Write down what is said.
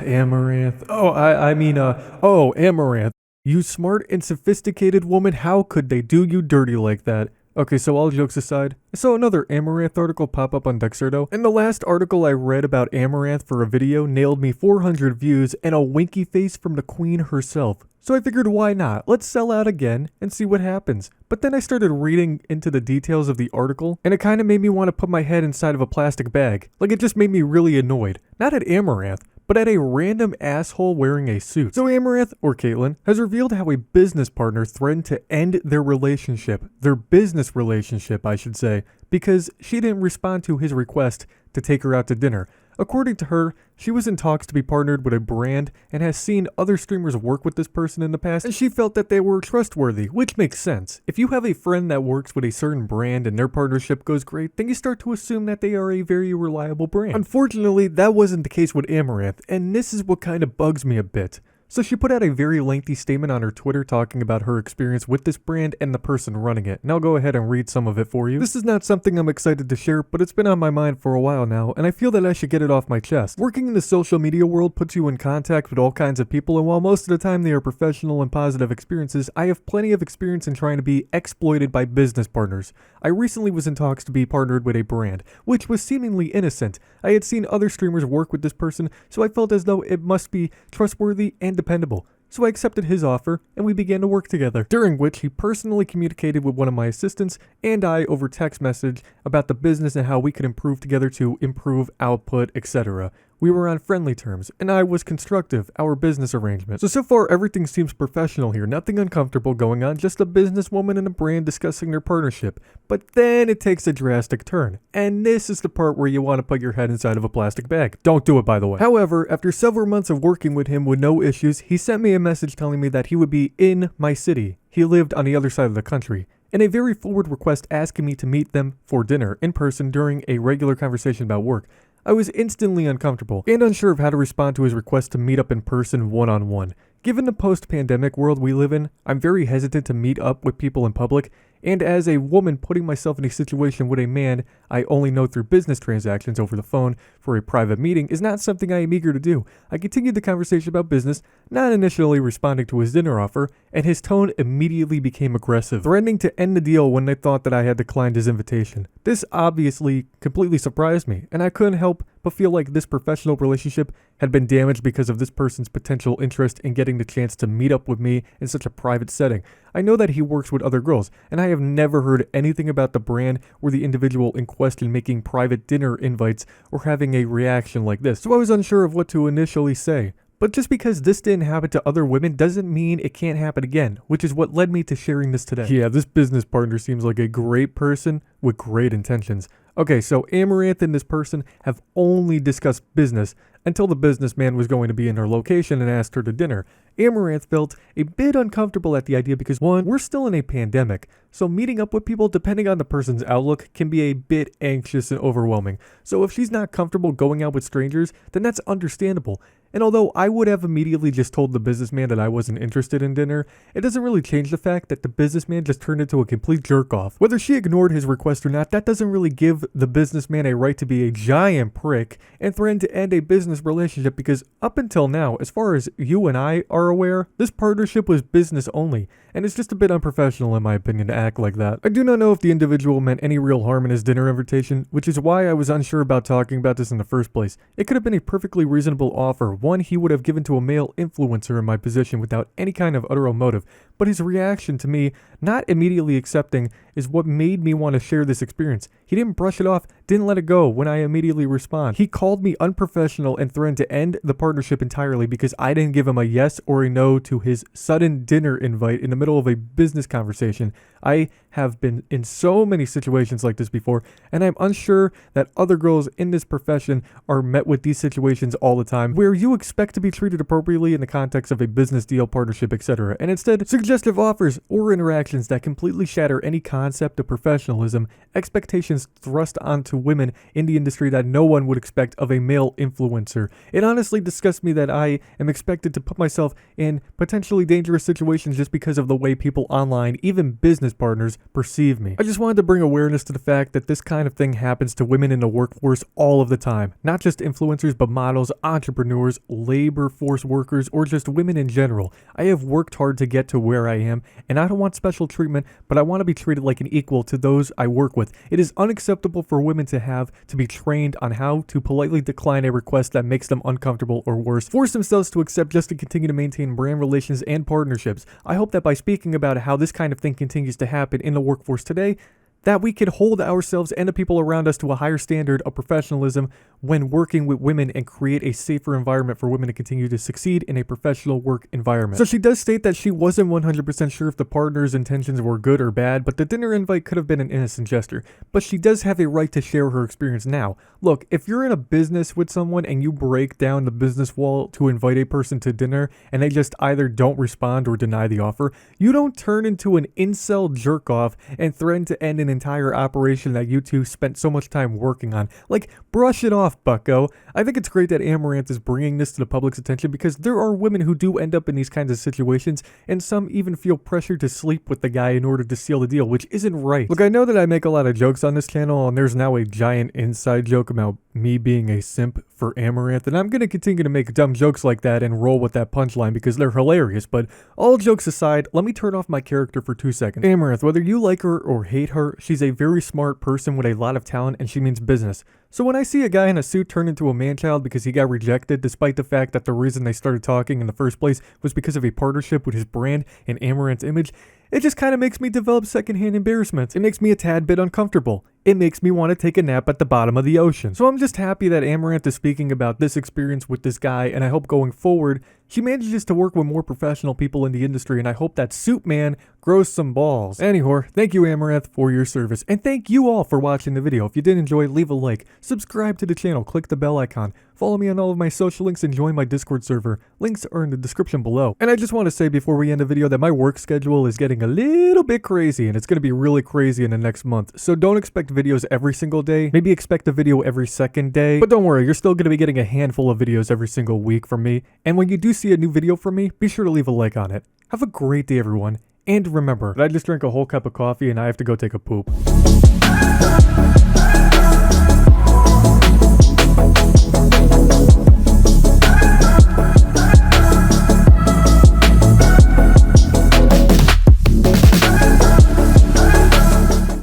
Amaranth. Oh, Amaranth. You smart and sophisticated woman, how could they do you dirty like that? Okay, so all jokes aside, I saw another Amouranth article pop up on Dexerto, and the last article I read about Amouranth for a video nailed me 400 views and a winky face from the queen herself. So I figured, why not? Let's sell out again and see what happens. But then I started reading into the details of the article, and it kind of made me want to put my head inside of a plastic bag. Like, it just made me really annoyed. Not at Amouranth, but at a random asshole wearing a suit. So Amouranth, or Caitlyn, has revealed how a business partner threatened to end their business relationship, I should say, because she didn't respond to his request to take her out to dinner. According to her, she was in talks to be partnered with a brand and has seen other streamers work with this person in the past, and she felt that they were trustworthy, which makes sense. If you have a friend that works with a certain brand and their partnership goes great, then you start to assume that they are a very reliable brand. Unfortunately, that wasn't the case with Amouranth, and this is what kind of bugs me a bit. So she put out a very lengthy statement on her Twitter talking about her experience with this brand and the person running it, and I'll go ahead and read some of it for you. This is not something I'm excited to share, but it's been on my mind for a while now, and I feel that I should get it off my chest. Working in the social media world puts you in contact with all kinds of people, and while most of the time they are professional and positive experiences, I have plenty of experience in trying to be exploited by business partners. I recently was in talks to be partnered with a brand, which was seemingly innocent. I had seen other streamers work with this person, so I felt as though it must be trustworthy and dependable. So I accepted his offer, and we began to work together, during which he personally communicated with one of my assistants and I over text message about the business and how we could improve together to improve output, etc. We were on friendly terms, and I was constructive, our business arrangement. So far everything seems professional here, nothing uncomfortable going on, just a businesswoman and a brand discussing their partnership. But then it takes a drastic turn, and this is the part where you want to put your head inside of a plastic bag. Don't do it, by the way. However, after several months of working with him with no issues, he sent me a message telling me that he would be in my city. He lived on the other side of the country. And a very forward request asking me to meet them for dinner in person during a regular conversation about work. I was instantly uncomfortable and unsure of how to respond to his request to meet up in person one-on-one. Given the post-pandemic world we live in, I'm very hesitant to meet up with people in public, and as a woman putting myself in a situation with a man I only know through business transactions over the phone for a private meeting is not something I am eager to do. I continued the conversation about business, not initially responding to his dinner offer, and his tone immediately became aggressive, threatening to end the deal when they thought that I had declined his invitation. This obviously completely surprised me, and I couldn't help but feel like this professional relationship had been damaged because of this person's potential interest in getting the chance to meet up with me in such a private setting. I know that he works with other girls, and I have never heard anything about the brand or the individual in question making private dinner invites or having a reaction like this, so I was unsure of what to initially say. But just because this didn't happen to other women doesn't mean it can't happen again, which is what led me to sharing this today. Yeah, this business partner seems like a great person with great intentions. Okay, so Amouranth and this person have only discussed business until the businessman was going to be in her location and asked her to dinner. Amouranth felt a bit uncomfortable at the idea because, one, we're still in a pandemic, so meeting up with people, depending on the person's outlook, can be a bit anxious and overwhelming. So if she's not comfortable going out with strangers, then that's understandable. And although I would have immediately just told the businessman that I wasn't interested in dinner, it doesn't really change the fact that the businessman just turned into a complete jerk-off. Whether she ignored his request or not, that doesn't really give the businessman a right to be a giant prick and threaten to end a business relationship, because up until now, as far as you and I are aware, this partnership was business only, and it's just a bit unprofessional in my opinion to act like that. I do not know if the individual meant any real harm in his dinner invitation, which is why I was unsure about talking about this in the first place. It could have been a perfectly reasonable offer, one he would have given to a male influencer in my position without any kind of utter motive, but his reaction to me not immediately accepting is what made me want to share this experience. He didn't brush it off, didn't let it go when I immediately respond. He called me unprofessional and threatened to end the partnership entirely because I didn't give him a yes or a no to his sudden dinner invite in the middle of a business conversation. I have been in so many situations like this before, and I'm unsure that other girls in this profession are met with these situations all the time, where you expect to be treated appropriately in the context of a business deal, partnership, etc., and instead suggestive offers or interactions that completely shatter any concept of professionalism, expectations thrust onto to women in the industry that no one would expect of a male influencer. It honestly disgusts me that I am expected to put myself in potentially dangerous situations just because of the way people online, even business partners, perceive me. I just wanted to bring awareness to the fact that this kind of thing happens to women in the workforce all of the time. Not just influencers, but models, entrepreneurs, labor force workers, or just women in general. I have worked hard to get to where I am, and I don't want special treatment, but I want to be treated like an equal to those I work with. It is unacceptable for women to be trained on how to politely decline a request that makes them uncomfortable or worse, force themselves to accept just to continue to maintain brand relations and partnerships. I hope that by speaking about how this kind of thing continues to happen in the workforce today, that we can hold ourselves and the people around us to a higher standard of professionalism when working with women and create a safer environment for women to continue to succeed in a professional work environment. So she does state that she wasn't 100% sure if the partner's intentions were good or bad, but the dinner invite could have been an innocent gesture. But she does have a right to share her experience now. Look, if you're in a business with someone and you break down the business wall to invite a person to dinner and they just either don't respond or deny the offer, you don't turn into an incel jerk-off and threaten to end an entire operation that you two spent so much time working on. Like, brush it off, bucko. I think it's great that Amouranth is bringing this to the public's attention because there are women who do end up in these kinds of situations, and some even feel pressure to sleep with the guy in order to seal the deal, which isn't right. Look, I know that I make a lot of jokes on this channel, and there's now a giant inside joke about me being a simp for Amouranth, and I'm going to continue to make dumb jokes like that and roll with that punchline because they're hilarious, but all jokes aside, let me turn off my character for 2 seconds. Amouranth, whether you like her or hate her, she's a very smart person with a lot of talent, and she means business. So when I see a guy in a suit turn into a man-child because he got rejected, despite the fact that the reason they started talking in the first place was because of a partnership with his brand and Amouranth's image, it just kind of makes me develop secondhand embarrassment. It makes me a tad bit uncomfortable. It makes me want to take a nap at the bottom of the ocean. So I'm just happy that Amouranth is speaking about this experience with this guy, and I hope going forward, she manages to work with more professional people in the industry, and I hope that Suit Man grows some balls. Anyhow, thank you Amouranth for your service, and thank you all for watching the video. If you did enjoy, leave a like, subscribe to the channel, click the bell icon, follow me on all of my social links, and join my Discord server. Links are in the description below. And I just want to say before we end the video that my work schedule is getting a little bit crazy, and it's going to be really crazy in the next month. So don't expect videos every single day. Maybe expect a video every second day. But don't worry, you're still going to be getting a handful of videos every single week from me. And when you do see a new video from me, be sure to leave a like on it. Have a great day, everyone. And remember that I just drank a whole cup of coffee and I have to go take a poop.